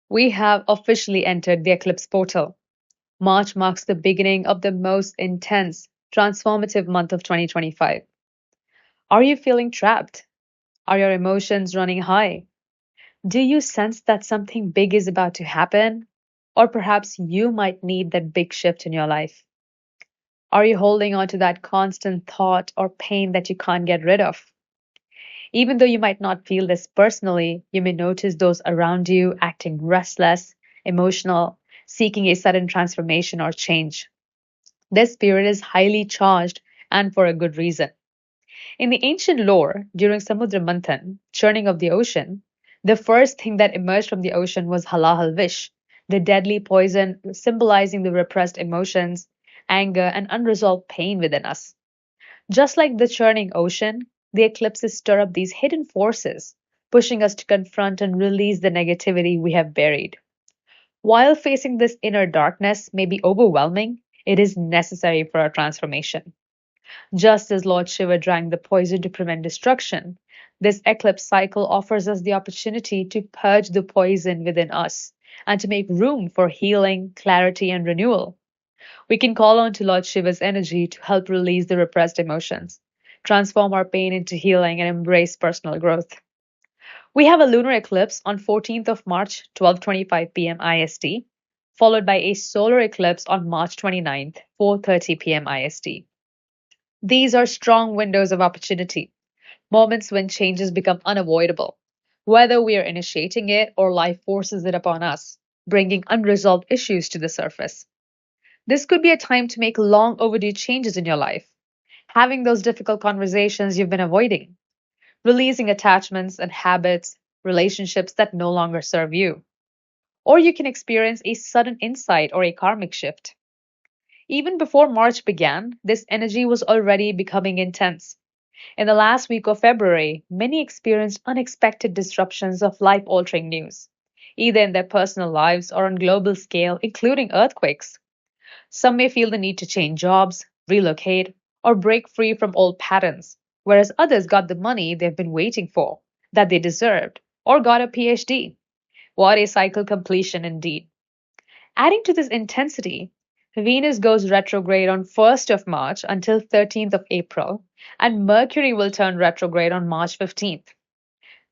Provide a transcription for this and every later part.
We have officially entered the eclipse portal. March marks the beginning of the most intense, transformative month of 2025. Are you feeling trapped? Are your emotions running high? Do you sense that something big is about to happen? Or perhaps you might need that big shift in your life. Are you holding on to that constant thought or pain that you can't get rid of? Even though you might not feel this personally, you may notice those around you acting restless, emotional, seeking a sudden transformation or change. This spirit is highly charged and for a good reason. In the ancient lore, during Samudra Manthan, churning of the ocean, the first thing that emerged from the ocean was Halahal vish, the deadly poison symbolizing the repressed emotions, anger, and unresolved pain within us. Just like the churning ocean, the eclipses stir up these hidden forces, pushing us to confront and release the negativity we have buried. While facing this inner darkness may be overwhelming, it is necessary for our transformation. Just as Lord Shiva drank the poison to prevent destruction, this eclipse cycle offers us the opportunity to purge the poison within us and to make room for healing, clarity, and renewal. We can call on to Lord Shiva's energy to help release the repressed emotions, transform our pain into healing, and embrace personal growth. We have a lunar eclipse on 14th of March, 12:25 p.m. IST, followed by a solar eclipse on March 29th, 4:30 p.m. IST. These are strong windows of opportunity, moments when changes become unavoidable, whether we are initiating it or life forces it upon us, bringing unresolved issues to the surface. This could be a time to make long overdue changes in your life, having those difficult conversations you've been avoiding, releasing attachments and habits, relationships that no longer serve you. Or you can experience a sudden insight or a karmic shift. Even before March began, this energy was already becoming intense. In the last week of February, many experienced unexpected disruptions of life altering news, either in their personal lives or on global scale, including earthquakes. Some may feel the need to change jobs, relocate, or break free from old patterns, whereas others got the money they've been waiting for, that they deserved, or got a PhD. What a cycle completion indeed. Adding to this intensity, Venus goes retrograde on 1st of March until 13th of April, and Mercury will turn retrograde on March 15th.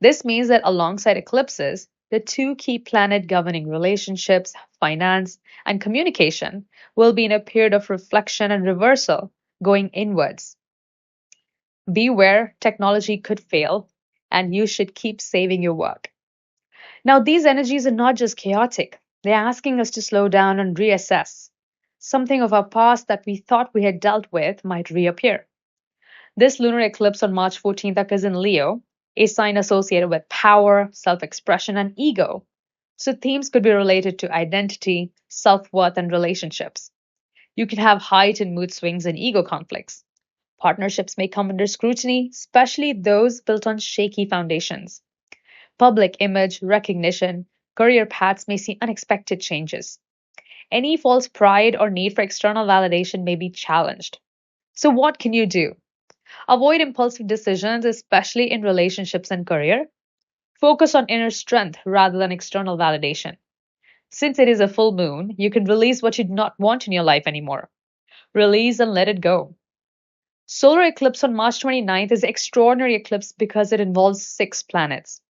This means that alongside eclipses, the two key planet governing relationships, finance, and communication will be in a period of reflection and reversal, going inwards. Beware, technology could fail, and you should keep saving your work. Now, these energies are not just chaotic, they're asking us to slow down and reassess. Something of our past that we thought we had dealt with might reappear. This lunar eclipse on March 14th occurs in Leo, a sign associated with power, self expression, and ego. So, themes could be related to identity, self worth, and relationships. You can have heightened mood swings and ego conflicts. Partnerships may come under scrutiny, especially those built on shaky foundations. Public image, recognition, career paths may see unexpected changes. Any false pride or need for external validation may be challenged. So, what can you do? Avoid impulsive decisions, especially in relationships and career. Focus on inner strength rather than external validation. Since it is a full moon, you can release what you do not want in your life anymore. Release and let it go. Solar eclipse on March 29th is an extraordinary eclipse because it involves six planets: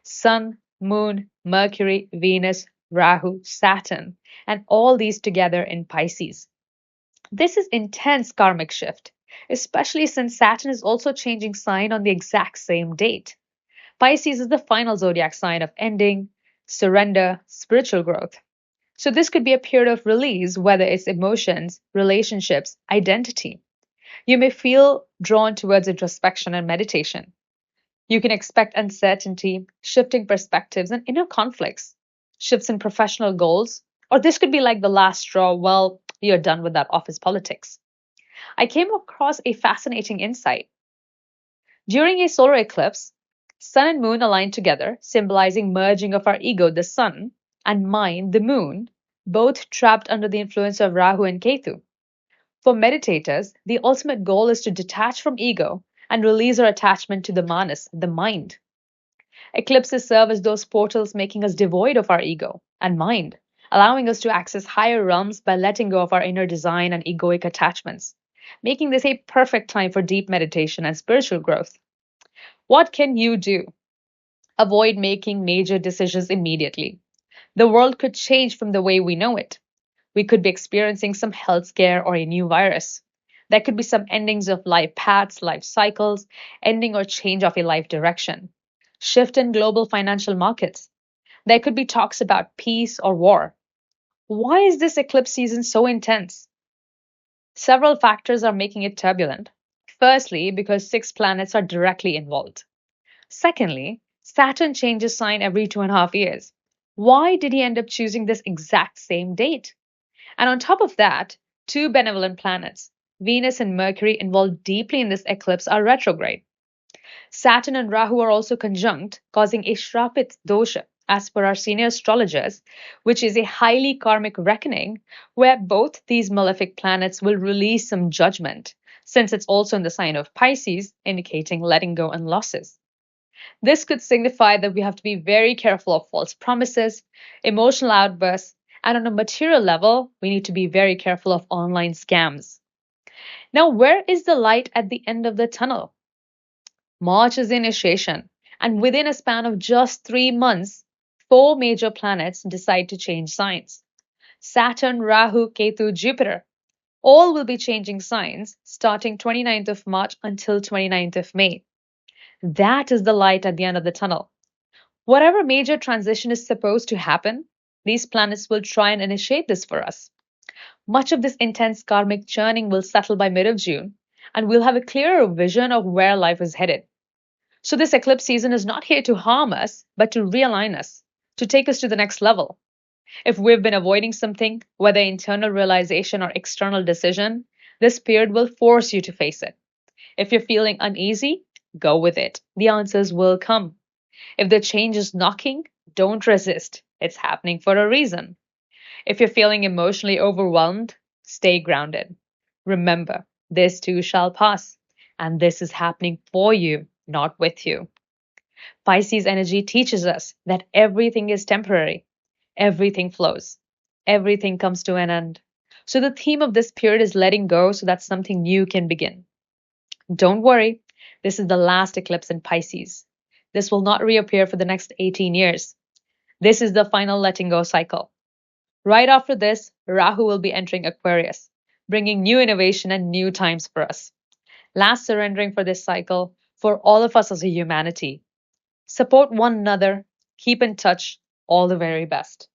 Sun, Moon, Mercury, Venus, Rahu, Saturn, and all these together in Pisces. This is intense karmic shift, especially since Saturn is also changing sign on the exact same date. Pisces is the final zodiac sign of ending, surrender, spiritual growth. So this could be a period of release, whether it's emotions, relationships, identity. You may feel drawn towards introspection and meditation. You can expect uncertainty, shifting perspectives, and inner conflicts, shifts in professional goals, or this could be like the last straw, well, you're done with that office politics. I came across a fascinating insight. During a solar eclipse, sun and moon align together, symbolizing merging of our ego, the sun, and mind, the moon, both trapped under the influence of Rahu and Ketu. For meditators, the ultimate goal is to detach from ego and release our attachment to the manas, the mind. Eclipses serve as those portals making us devoid of our ego and mind, allowing us to access higher realms by letting go of our inner design and egoic attachments, making this a perfect time for deep meditation and spiritual growth. What can you do? Avoid making major decisions immediately. The world could change from the way we know it. We could be experiencing some health scare or a new virus. There could be some endings of life paths, life cycles, ending or change of a life direction. Shift in global financial markets. There could be talks about peace or war. Why is this eclipse season so intense? Several factors are making it turbulent. Firstly, because six planets are directly involved. Secondly, Saturn changes sign every 2.5 years. Why did he end up choosing this exact same date? And on top of that, two benevolent planets, Venus and Mercury, involved deeply in this eclipse, are retrograde. Saturn and Rahu are also conjunct, causing a Shrapit dosha, as per our senior astrologers, which is a highly karmic reckoning where both these malefic planets will release some judgment, since it's also in the sign of Pisces, indicating letting go and losses. This could signify that we have to be very careful of false promises, emotional outbursts, and on a material level, we need to be very careful of online scams. Now, where is the light at the end of the tunnel? March is the initiation, and within a span of just 3 months, four major planets decide to change signs. Saturn, Rahu, Ketu, Jupiter, all will be changing signs starting 29th of March until 29th of May. That is the light at the end of the tunnel. Whatever major transition is supposed to happen, these planets will try and initiate this for us. Much of this intense karmic churning will settle by mid of June, and we'll have a clearer vision of where life is headed. So, this eclipse season is not here to harm us, but to realign us, to take us to the next level. If we've been avoiding something, whether internal realization or external decision, this period will force you to face it. If you're feeling uneasy, go with it. The answers will come. If the change is knocking, don't resist. It's happening for a reason. If you're feeling emotionally overwhelmed, stay grounded. Remember, this too shall pass, and this is happening for you, not with you. Pisces energy teaches us that everything is temporary, everything flows, everything comes to an end. So, the theme of this period is letting go so that something new can begin. Don't worry, this is the last eclipse in Pisces. This will not reappear for the next 18 years. This is the final letting go cycle. Right after this, Rahu will be entering Aquarius, bringing new innovation and new times for us. Last surrendering for this cycle for all of us as a humanity. Support one another, keep in touch, all the very best.